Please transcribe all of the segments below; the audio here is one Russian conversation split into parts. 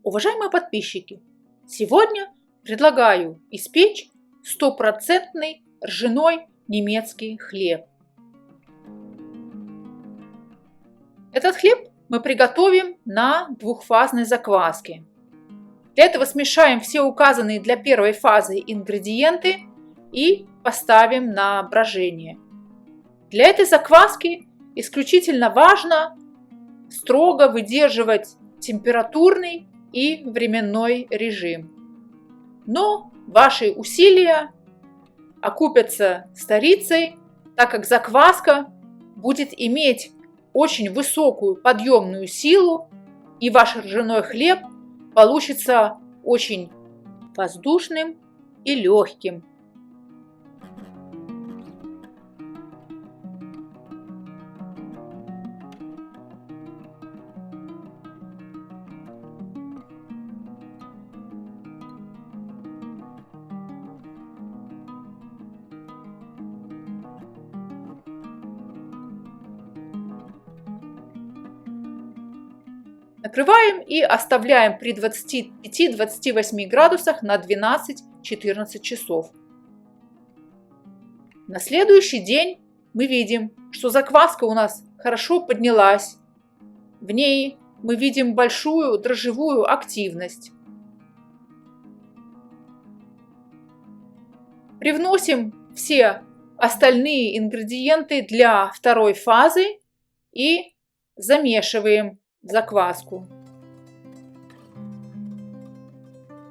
Уважаемые подписчики, сегодня предлагаю испечь стопроцентный ржаной немецкий хлеб. Этот хлеб мы приготовим на двухфазной закваске. Для этого смешаем все указанные для первой фазы ингредиенты и поставим на брожение. Для этой закваски исключительно важно строго выдерживать температурный и временной режим. Но ваши усилия окупятся сторицей, так как закваска будет иметь очень высокую подъемную силу, и ваш ржаной хлеб получится очень воздушным и легким. Накрываем и оставляем при 25-28 градусах на 12-14 часов. На следующий день мы видим, что закваска у нас хорошо поднялась. В ней мы видим большую дрожжевую активность. Привносим все остальные ингредиенты для второй фазы и замешиваем закваску.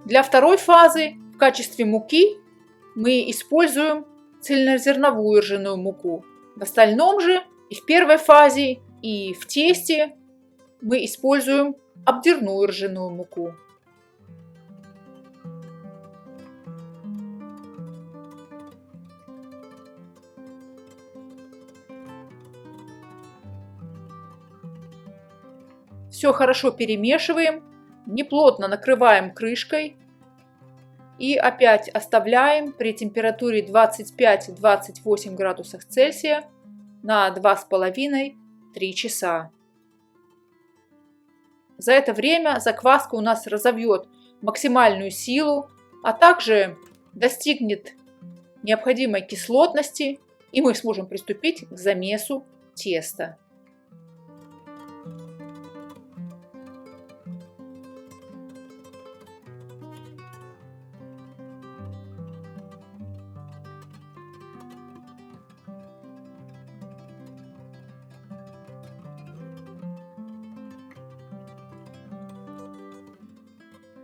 Для второй фазы в качестве муки мы используем цельнозерновую ржаную муку. В остальном же и в первой фазе, и в тесте мы используем обдирную ржаную муку. Все хорошо перемешиваем, неплотно накрываем крышкой и опять оставляем при температуре 25-28 градусах Цельсия на 2,5-3 часа. За это время закваска у нас разовьет максимальную силу, а также достигнет необходимой кислотности, и мы сможем приступить к замесу теста.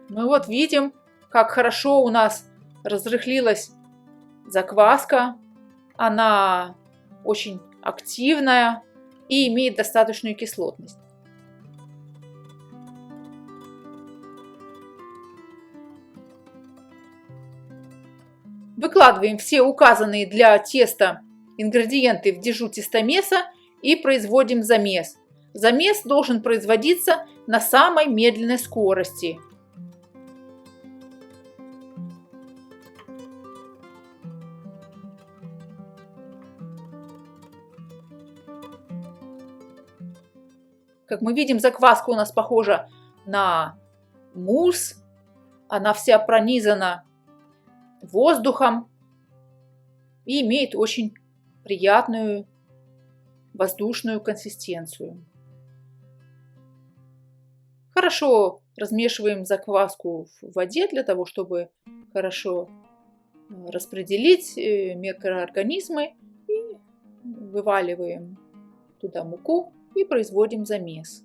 Мы вот видим, как хорошо у нас разрыхлилась закваска. Она очень активная и имеет достаточную кислотность. Выкладываем все указанные для теста ингредиенты в дежу тестомеса и производим замес. Замес должен производиться на самой медленной скорости. Как мы видим, закваска у нас похожа на мусс. Она вся пронизана воздухом и имеет очень приятную воздушную консистенцию. Хорошо размешиваем закваску в воде для того, чтобы хорошо распределить микроорганизмы, и вываливаем туда муку и производим замес.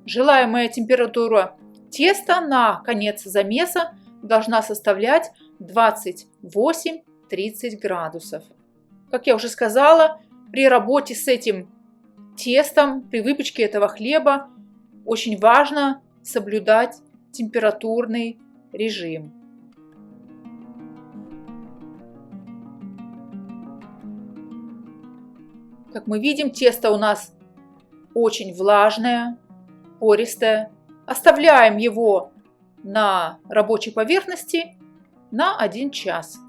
Желаемая температура теста на конец замеса должна составлять 28-30 градусов. Как я уже сказала, при работе с этим тестом, при выпечке этого хлеба очень важно соблюдать температурный режим. Как мы видим, тесто у нас очень влажное, пористое. Оставляем его на рабочей поверхности на 1 час.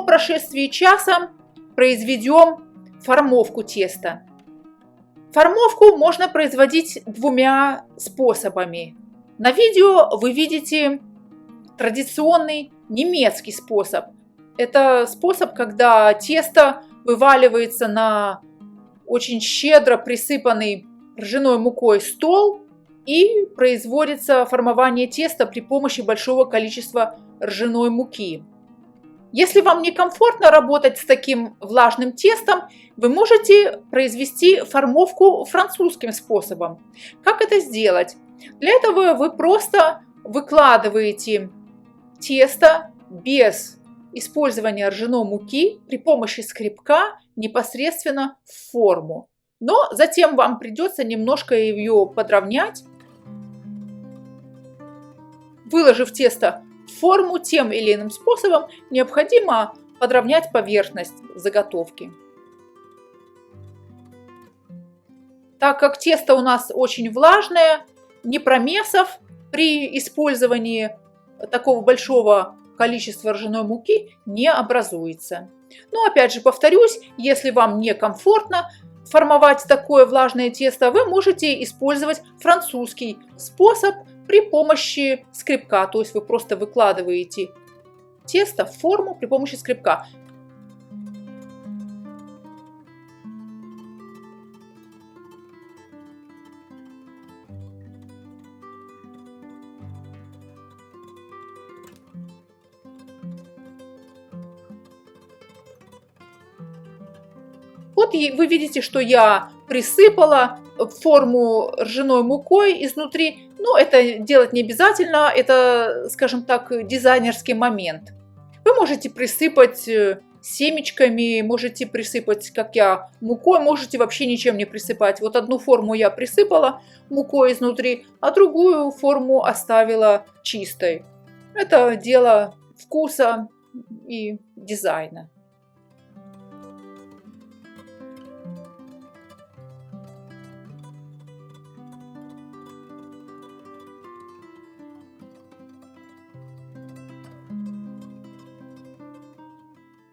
прошествии часа произведем формовку теста. Формовку можно производить двумя способами. На видео вы видите традиционный немецкий способ. Это способ, когда тесто вываливается на очень щедро присыпанный ржаной мукой стол и производится формование теста при помощи большого количества ржаной муки. Если вам некомфортно работать с таким влажным тестом, вы можете произвести формовку французским способом. Как это сделать? Для этого вы просто выкладываете тесто без использования ржаной муки при помощи скребка непосредственно в форму. Но затем вам придется немножко ее подровнять. Выложив тесто в форму тем или иным способом, необходимо подровнять поверхность заготовки. Так как тесто у нас очень влажное, непромесов при использовании такого большого количества ржаной муки не образуется. Но опять же повторюсь, если вам некомфортно формовать такое влажное тесто, вы можете использовать французский способ при помощи скребка. То есть вы просто выкладываете тесто в форму при помощи скребка. Вот вы видите, что я присыпала форму ржаной мукой изнутри. Но это делать не обязательно, это, скажем так, дизайнерский момент. Вы можете присыпать семечками, можете присыпать, как я, мукой, можете вообще ничем не присыпать. Вот одну форму я присыпала мукой изнутри, а другую форму оставила чистой. Это дело вкуса и дизайна.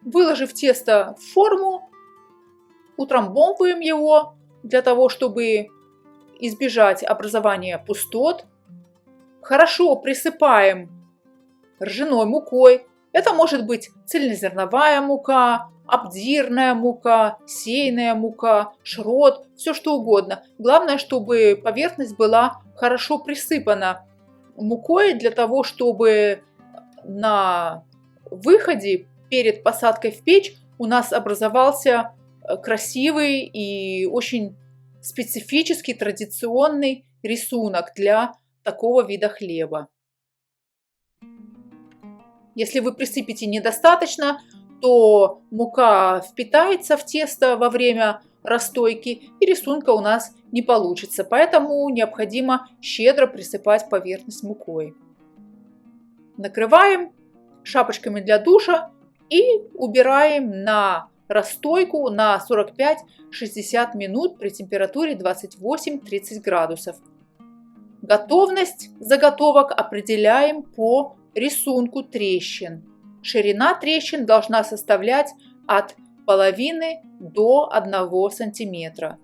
Выложив тесто в форму, утрамбовываем его для того, чтобы избежать образования пустот. Хорошо присыпаем ржаной мукой. Это может быть цельнозерновая мука, обдирная мука, сейная мука, шрот, все что угодно. Главное, чтобы поверхность была хорошо присыпана мукой для того, чтобы на выходе перед посадкой в печь у нас образовался красивый и очень специфический традиционный рисунок для такого вида хлеба. Если вы присыпете недостаточно, то мука впитается в тесто во время расстойки и рисунка у нас не получится. Поэтому необходимо щедро присыпать поверхность мукой. Накрываем шапочками для душа и убираем на расстойку на 45-60 минут при температуре 28-30 градусов. Готовность заготовок определяем по рисунку трещин. Ширина трещин должна составлять от половины до 1 сантиметра.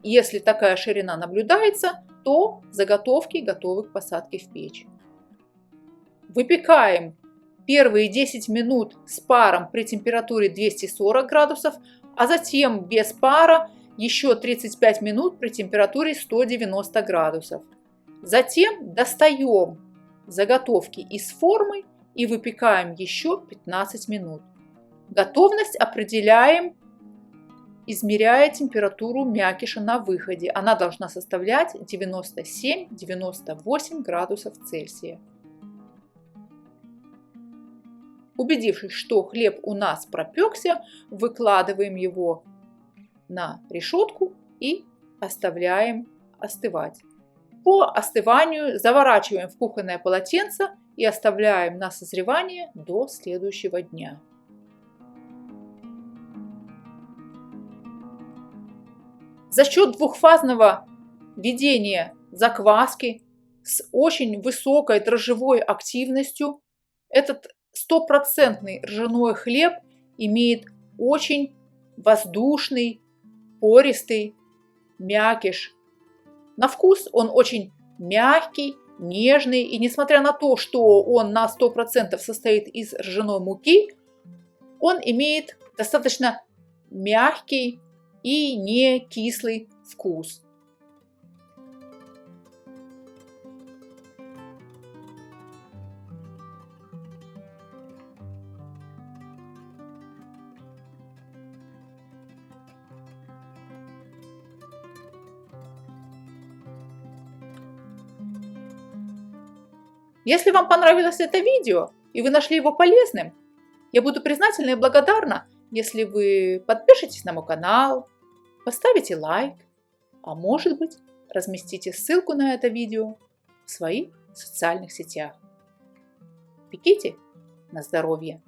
Если такая ширина наблюдается, то заготовки готовы к посадке в печь. Выпекаем первые 10 минут с паром при температуре 240 градусов, а затем без пара еще 35 минут при температуре 190 градусов. Затем достаем заготовки из формы и выпекаем еще 15 минут. Готовность определяем, измеряя температуру мякиша на выходе. Она должна составлять 97-98 градусов Цельсия. Убедившись, что хлеб у нас пропекся, выкладываем его на решетку и оставляем остывать. По остыванию заворачиваем в кухонное полотенце и оставляем на созревание до следующего дня. За счет двухфазного ведения закваски с очень высокой дрожжевой активностью. Этот стопроцентный ржаной хлеб имеет очень воздушный, пористый мякиш. На вкус он очень мягкий, нежный, и несмотря на то, что он на 100% состоит из ржаной муки, он имеет достаточно мягкий и не кислый вкус. Если вам понравилось это видео и вы нашли его полезным, я буду признательна и благодарна, если вы подпишитесь на мой канал, поставите лайк, а может быть, разместите ссылку на это видео в своих социальных сетях. Пеките на здоровье!